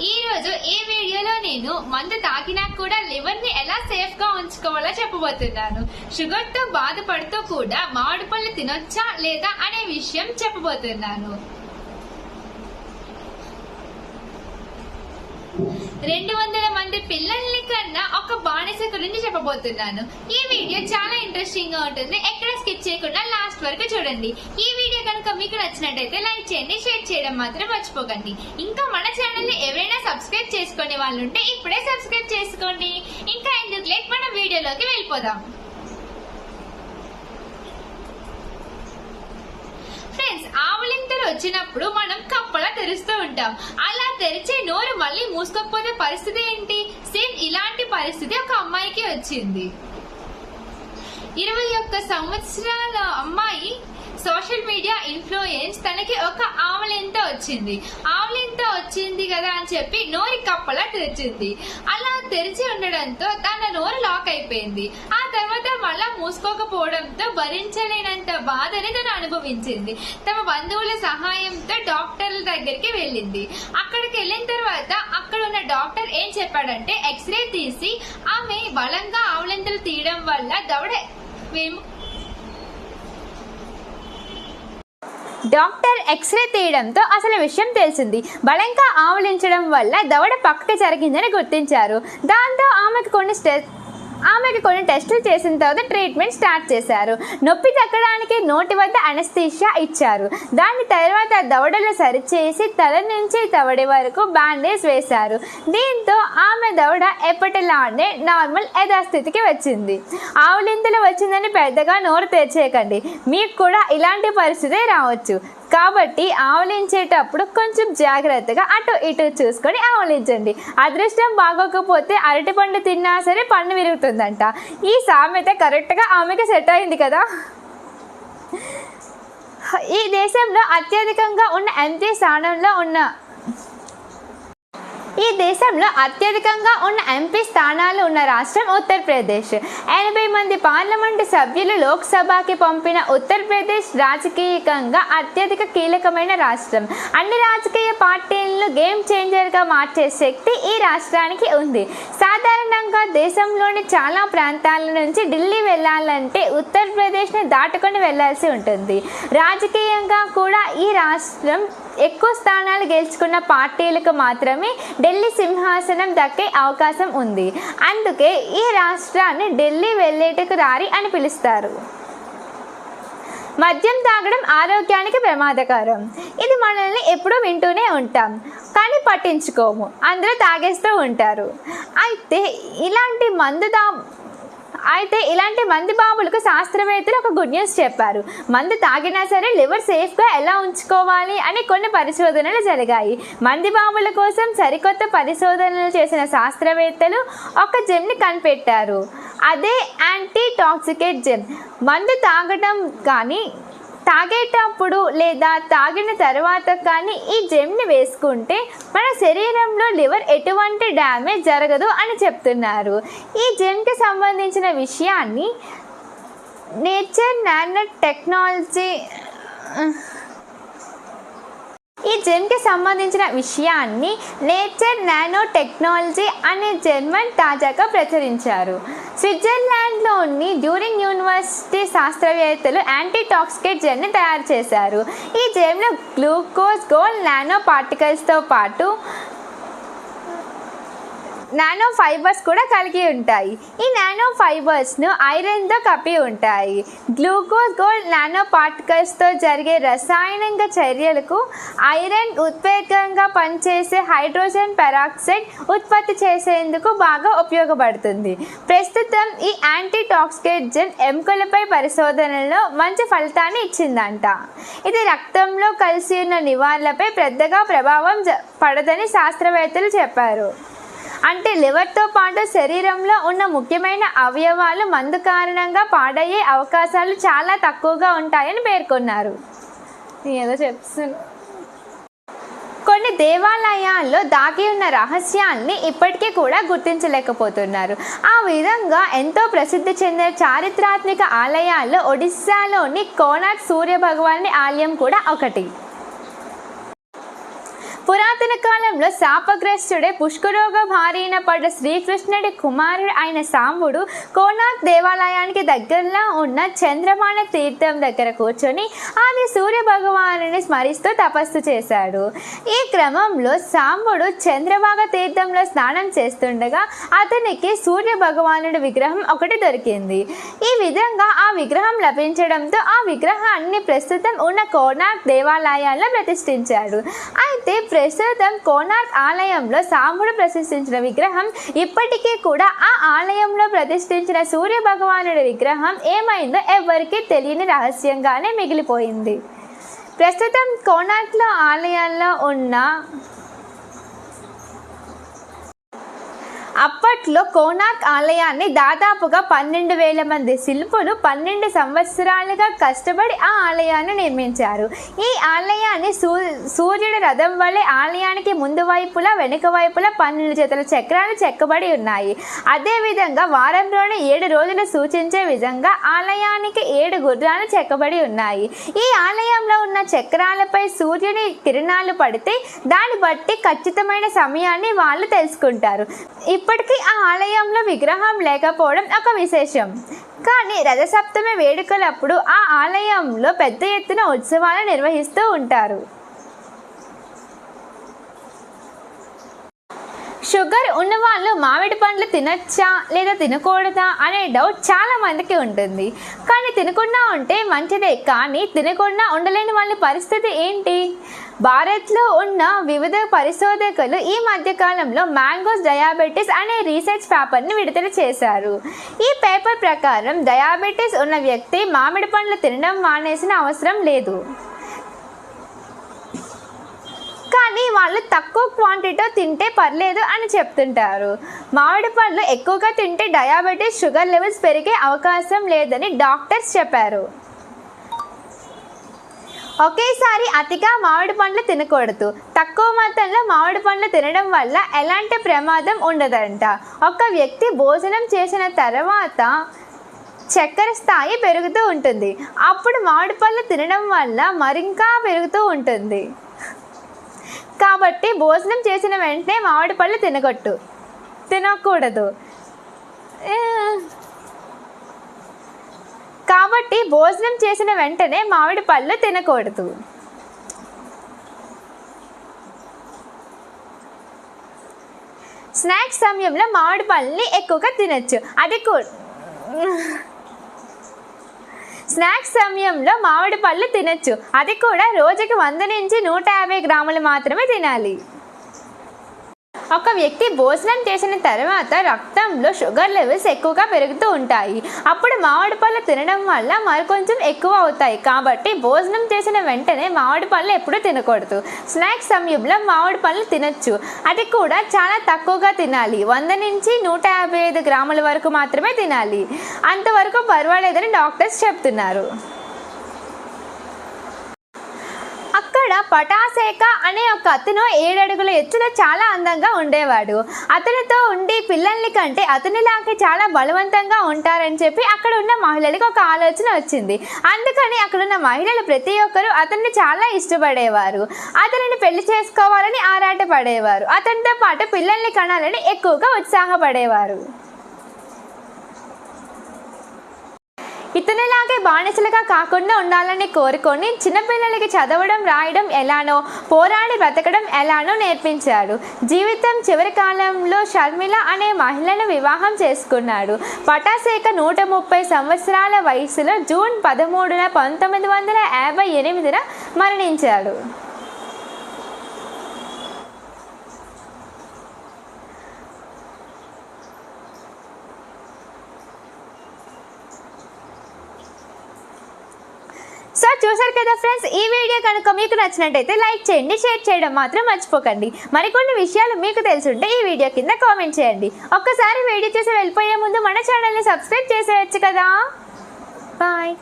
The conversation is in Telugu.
ఈ రోజు ఈ వీడియోలో నేను మందు తాగినా కూడా లివర్ ని ఎలా సేఫ్ గా ఉంచుకోవాలో చెప్పబోతున్నాను. షుగర్ తో బాధపడుతూ కూడా మామిడి పళ్ళు తినొచ్చా లేదా అనే విషయం చెప్పబోతున్నాను. 200 మంది పిల్లల్ని కన్నా ఒక బానిస గురించి చెప్పబోతున్నాను. ఈ వీడియో చాలా ఇంట్రెస్టింగ్ గా ఉంటుంది. ఎక్కడ స్కిప్ చేయకుండా లాస్ట్ వరకు చూడండి. ఈ వీడియో కనుక మీకు నచ్చినట్టయితే లైక్ చేయండి, షేర్ చేయడం మాత్రం మర్చిపోకండి. ఇంకా మన ఛానల్ ని ఎవరైనా సబ్స్క్రైబ్ చేసుకునే వాళ్ళు ఉంటే ఇప్పుడే సబ్స్క్రైబ్ చేసుకోండి. ఇంకా ఎందుకు లేట్ మన వీడియోలోకి వెళ్ళిపోదాం. ఫ్రెండ్స్, ఆవలింతలు వచ్చినప్పుడు మనం కప్పలా తెరుస్తూ ఉంటాం. అలా తెరిచే నోరు మళ్ళీ మూసుకోకపోతే పరిస్థితి ఏంటి? సేమ్ ఇలాంటి పరిస్థితి ఒక అమ్మాయికి వచ్చింది. 21 సంవత్సరాల అమ్మాయి సోషల్ మీడియా ఇన్ఫ్లుయెన్స్. తనకి ఒక ఆవలింత వచ్చింది కదా అని చెప్పి నోరి కప్పలా తెరిచింది. అలా తెరిచి ఉండడంతో తన నోరు లాక్ అయిపోయింది. ఆ తర్వాత మళ్ళా మూసుకోకపోవడంతో భరించలేనంత బాధని తను అనుభవించింది. తమ బంధువుల సహాయంతో డాక్టర్ల దగ్గరికి వెళ్ళింది. అక్కడికి వెళ్ళిన తర్వాత అక్కడ ఉన్న డాక్టర్ ఏం చెప్పాడంటే, ఎక్స్రే తీసి ఆమె బలంగా ఆవలింతలు తీయడం వల్ల దవడ డాక్టర్ ఎక్స్రే తీయడంతో అసలు విషయం తెలిసింది. బలంగా ఆవలించడం వల్ల దవడ పక్కకి జరిగిందని గుర్తించారు. దాంతో ఆమెకు కొన్ని టెస్టులు చేసిన తర్వాత ట్రీట్మెంట్ స్టార్ట్ చేశారు. నొప్పి తగ్గడానికి నోటి వద్ద అనస్థీషియా ఇచ్చారు. దాని తర్వాత దవడలు సరిచేసి తల నుంచి దవడ వరకు బ్యాండేజ్ వేశారు. దీంతో ఆమె దవడ ఎప్పటిలానే నార్మల్ యథాస్థితికి వచ్చింది. ఆవులింతలు వచ్చిందని పెద్దగా నోరు తెరిచేయకండి. మీకు కూడా ఇలాంటి పరిస్థితి రావచ్చు. కాబట్టి ఆవలించేటప్పుడు కొంచెం జాగ్రత్తగా అటు ఇటు చూసుకొని ఆవలించండి. అదృష్టం బాగోకపోతే అరటిపండు తిన్నా సరే పన్ను విరుగుతుందంట. ఈ సామెత కరెక్ట్గా ఆమెకి సెట్ అయింది కదా. ఈ దేశంలో అత్యధికంగా ఉన్న ఎంపీ స్థానంలో ఉన్న ఎంపీ స్థానాలు ఉన్న రాష్ట్రం ఉత్తరప్రదేశ్. 80 మంది పార్లమెంటు సభ్యులు లోక్సభకి పంపిన ఉత్తరప్రదేశ్ రాజకీయంగా అత్యధిక కీలకమైన రాష్ట్రం. అన్ని రాజకీయ పార్టీలను గేమ్ చేంజర్గా మార్చే శక్తి ఈ రాష్ట్రానికి ఉంది. సాధారణంగా దేశంలోని చాలా ప్రాంతాల నుంచి ఢిల్లీ వెళ్ళాలంటే ఉత్తరప్రదేశ్ని దాటుకొని వెళ్లాల్సి ఉంటుంది. రాజకీయంగా కూడా ఈ రాష్ట్రం ఎక్కువ స్థానాలు గెలుచుకున్న పార్టీలకు మాత్రమే ఢిల్లీ సింహాసనం దక్కే అవకాశం ఉంది. అందుకే ఈ రాష్ట్రాన్ని ఢిల్లీ వెళ్ళేటకు దారి అని పిలుస్తారు. మద్యం తాగడం ఆరోగ్యానికి ప్రమాదకరం. ఇది మనల్ని ఎప్పుడూ వింటూనే ఉంటాం, కానీ పట్టించుకోము. అందరూ తాగేస్తూ ఉంటారు. అయితే ఇలాంటి మందు బాబులకు శాస్త్రవేత్తలు ఒక గుడ్ న్యూస్ చెప్పారు. మందు తాగినా సరే లివర్ సేఫ్గా ఎలా ఉంచుకోవాలి అని కొన్ని పరిశోధనలు జరిగాయి. మందు బాబుల కోసం సరికొత్త పరిశోధనలు చేసిన శాస్త్రవేత్తలు ఒక జెమ్ని కనిపెట్టారు. అదే యాంటీ టాక్సికేట్ జెమ్. మందు తాగేటప్పుడు లేదా తాగిన తర్వాత కానీ ఈ జెమ్ని వేసుకుంటే మన శరీరంలో లివర్ ఎటువంటి డ్యామేజ్ జరగదు అని చెప్తున్నారు. ఈ జెమ్కి సంబంధించిన విషయాన్ని నేచర్ నానో టెక్నాలజీ అనే జర్మన్ తాజాగా ప్రచురించారు. స్విట్జర్లాండ్లోని డ్యూరింగ్ యూనివర్సిటీ శాస్త్రవేత్తలు యాంటీ టాక్సికేట్ జెమ్ని తయారు చేశారు. ఈ జెమ్లో గ్లూకోజ్ గోల్డ్ నానో పార్టికల్స్తో పాటు నానో ఫైబర్స్ కూడా కలిగి ఉంటాయి. ఈ నానో ఫైబర్స్ను ఐరన్తో కప్పి ఉంటాయి. గ్లూకోజ్ గోల్డ్ నానో పార్టికల్స్తో జరిగే రసాయనిక చర్యలకు ఐరన్ ఉత్ప్రేరకంగా పనిచేసే హైడ్రోజన్ పెరాక్సైడ్ ఉత్పత్తి చేసేందుకు బాగా ఉపయోగపడుతుంది. ప్రస్తుతం ఈ యాంటీ టాక్సికేట్ జెమ్ ఎముకలపై పరిశోధనలో మంచి ఫలితాన్ని ఇచ్చిందంట. ఇది రక్తంలో కలిసి ఉన్న నివారణలపై పెద్దగా ప్రభావం పడదని శాస్త్రవేత్తలు చెప్పారు. అంటే లివర్తో పాటు శరీరంలో ఉన్న ముఖ్యమైన అవయవాలు మందు కారణంగా పాడయ్యే అవకాశాలు చాలా తక్కువగా ఉంటాయని పేర్కొన్నారు. ఏదో చెప్తాను. కొన్ని దేవాలయాల్లో దాగి ఉన్న రహస్యాల్ని ఇప్పటికీ కూడా గుర్తించలేకపోతున్నారు. ఆ విధంగా ఎంతో ప్రసిద్ధి చెందిన చారిత్రాత్మక ఆలయాల్లో ఒడిస్సాలోని కోనార్క్ సూర్య భగవానుడి ఆలయం కూడా ఒకటి. పురాతన కాలంలో శాపగ్రస్తుడే పుష్కరోగ బారిన పడ్డ శ్రీకృష్ణుడి కుమారుడు అయిన సాంబుడు కోనార్క్ దేవాలయానికి దగ్గరలో ఉన్న చంద్రమాన తీర్థం దగ్గర కూర్చొని ఆది సూర్య భగవానుని స్మరిస్తూ తపస్సు చేశాడు. ఈ క్రమంలో సాంబుడు చంద్రభాగ తీర్థంలో స్నానం చేస్తుండగా అతనికి సూర్య భగవానుడి విగ్రహం ఒకటి దొరికింది. ఈ విధంగా ఆ విగ్రహం లభించడంతో ఆ విగ్రహాన్ని ప్రస్తుతం ఉన్న కోనార్క్ దేవాలయాల్లో ప్రతిష్ఠించాడు. అయితే ప్రస్తుతం కోనార్క్ ఆలయంలో సాంబుడు ప్రతిష్ఠించిన విగ్రహం ఇప్పటికీ కూడా ఆ ఆలయంలో ప్రతిష్ఠించిన సూర్య భగవానుడి విగ్రహం ఏమైందో ఎవరికీ తెలియని రహస్యంగానే మిగిలిపోయింది. ప్రస్తుతం కోనార్క్లో ఆలయాల్లో ఉన్న అప్పట్లో కోనార్క్ ఆలయాన్ని దాదాపుగా 12,000 మంది శిల్పులు 12 సంవత్సరాలుగా కష్టపడి ఆ ఆలయాన్ని నిర్మించారు. ఈ ఆలయాన్ని సూర్యుడి రథం వలె ఆలయానికి ముందు వైపులా వెనుక వైపులా 12 జతల చక్రాలు చెక్కబడి ఉన్నాయి. అదేవిధంగా వారంలోని 7 రోజులు సూచించే విధంగా ఆలయానికి 7 గుర్రాలు చెక్కబడి ఉన్నాయి. ఈ ఆలయంలో ఉన్న చక్రాలపై సూర్యుని కిరణాలు పడితే దాన్ని బట్టి ఖచ్చితమైన సమయాన్ని వాళ్ళు తెలుసుకుంటారు. ఇప్పటికీ ఆ ఆలయంలో విగ్రహం లేకపోవడం ఒక విశేషం. కానీ రథసప్తమి వేడుకలప్పుడు ఆ ఆలయంలో పెద్ద ఎత్తున ఉత్సవాలు నిర్వహిస్తూ ఉంటారు. షుగర్ ఉన్నవాళ్ళు మామిడి పండ్లు తినచ్చా లేదా తినకూడదా అనే డౌట్ చాలా మందికి ఉంటుంది. కానీ తినకుండా ఉంటే మంచిదే, కానీ తినకుండా ఉండలేని వాళ్ళ పరిస్థితి ఏంటి? భారత్లో ఉన్న వివిధ పరిశోధకులు ఈ మధ్యకాలంలో మ్యాంగోస్ డయాబెటీస్ అనే రీసెర్చ్ పేపర్ని విడుదల చేశారు. ఈ పేపర్ ప్రకారం డయాబెటీస్ ఉన్న వ్యక్తి మామిడి పండ్లు తినడం మానేసిన అవసరం లేదు, కానీ వాళ్ళు తక్కువ క్వాంటిటీతో తింటే పర్లేదు అని చెప్తుంటారు. మామిడి పళ్ళు ఎక్కువగా తింటే డయాబెటీస్ షుగర్ లెవెల్స్ పెరిగే అవకాశం లేదని డాక్టర్స్ చెప్పారు. ఒకేసారి అతిగా మామిడి పండ్లు తినకూడదు. తక్కువ మొత్తంలో మామిడి పండ్లు తినడం వల్ల ఎలాంటి ప్రమాదం ఉండదంట. ఒక వ్యక్తి భోజనం చేసిన తర్వాత చక్కెర స్థాయి పెరుగుతూ ఉంటుంది. అప్పుడు మామిడి పళ్ళు తినడం వల్ల మరింకా పెరుగుతూ ఉంటుంది. కాబట్టి భోజనం చేసిన వెంటనే మామిడి పళ్ళు తినకూడదు. కాబట్టి భోజనం చేసిన వెంటనే మామిడి పళ్ళు తినకూడదు. స్నాక్స్ సమయంలో మామిడి పళ్ళని ఎక్కువగా తినచ్చు. స్నాక్స్ సమయంలో మామిడి పళ్ళు తినచ్చు. అది కూడా రోజుకి 100 నుంచి 150 గ్రాములు మాత్రమే తినాలి. ఒక వ్యక్తి భోజనం చేసిన తర్వాత రక్తంలో షుగర్ లెవెల్స్ ఎక్కువగా పెరుగుతూ ఉంటాయి. అప్పుడు మామిడి పళ్ళు తినడం వల్ల మరికొంచెం ఎక్కువ అవుతాయి. కాబట్టి భోజనం చేసిన వెంటనే మామిడి పళ్ళు ఎప్పుడూ తినకూడదు. స్నాక్స్ సమయంలో మామిడి పళ్ళు తినచ్చు. అది కూడా చాలా తక్కువగా తినాలి. 100 నుంచి 155 గ్రాముల వరకు మాత్రమే తినాలి. అంతవరకు పర్వాలేదని డాక్టర్స్ చెప్తున్నారు. అక్కడ పటాసేక అనే ఒక అతను 7 అడుగుల ఎత్తులో చాలా అందంగా ఉండేవాడు. అతనితో ఉండి పిల్లల్ని కంటే అతనిలాగే చాలా బలవంతంగా ఉంటారని చెప్పి అక్కడ ఉన్న మహిళలకు ఒక ఆలోచన వచ్చింది. అందుకని అక్కడ ఉన్న మహిళలు ప్రతి ఒక్కరూ అతన్ని చాలా ఇష్టపడేవారు. అతనిని పెళ్లి చేసుకోవాలని ఆరాటపడేవారు. అతనితో పాటు పిల్లల్ని కనాలని ఎక్కువగా ఉత్సాహపడేవారు. ఇతనిలాగే బానిసలుగా కాకుండా ఉండాలని కోరుకొని చిన్నపిల్లలకి చదవడం రాయడం ఎలానో, పోరాడి బ్రతకడం ఎలానో నేర్పించాడు. జీవితం చివరి కాలంలో షర్మిల అనే మహిళను వివాహం చేసుకున్నాడు. పటాసేక 130 సంవత్సరాల వయసులో జూన్ 13న 1958న మరణించాడు. సో చూసారు కదా ఫ్రెండ్స్, ఈ వీడియో కనుక మీకు నచ్చినట్టయితే లైక్ చేయండి, షేర్ చేయడం మాత్రం మర్చిపోకండి. మరికొన్ని విషయాలు మీకు తెలుసుంటే ఈ వీడియో కింద కామెంట్ చేయండి. ఒక్కసారి వీడియో చేసి వెళ్ళిపోయే ముందు మన ఛానల్ని సబ్స్క్రైబ్ చేసేయచ్చు కదా. బాయ్.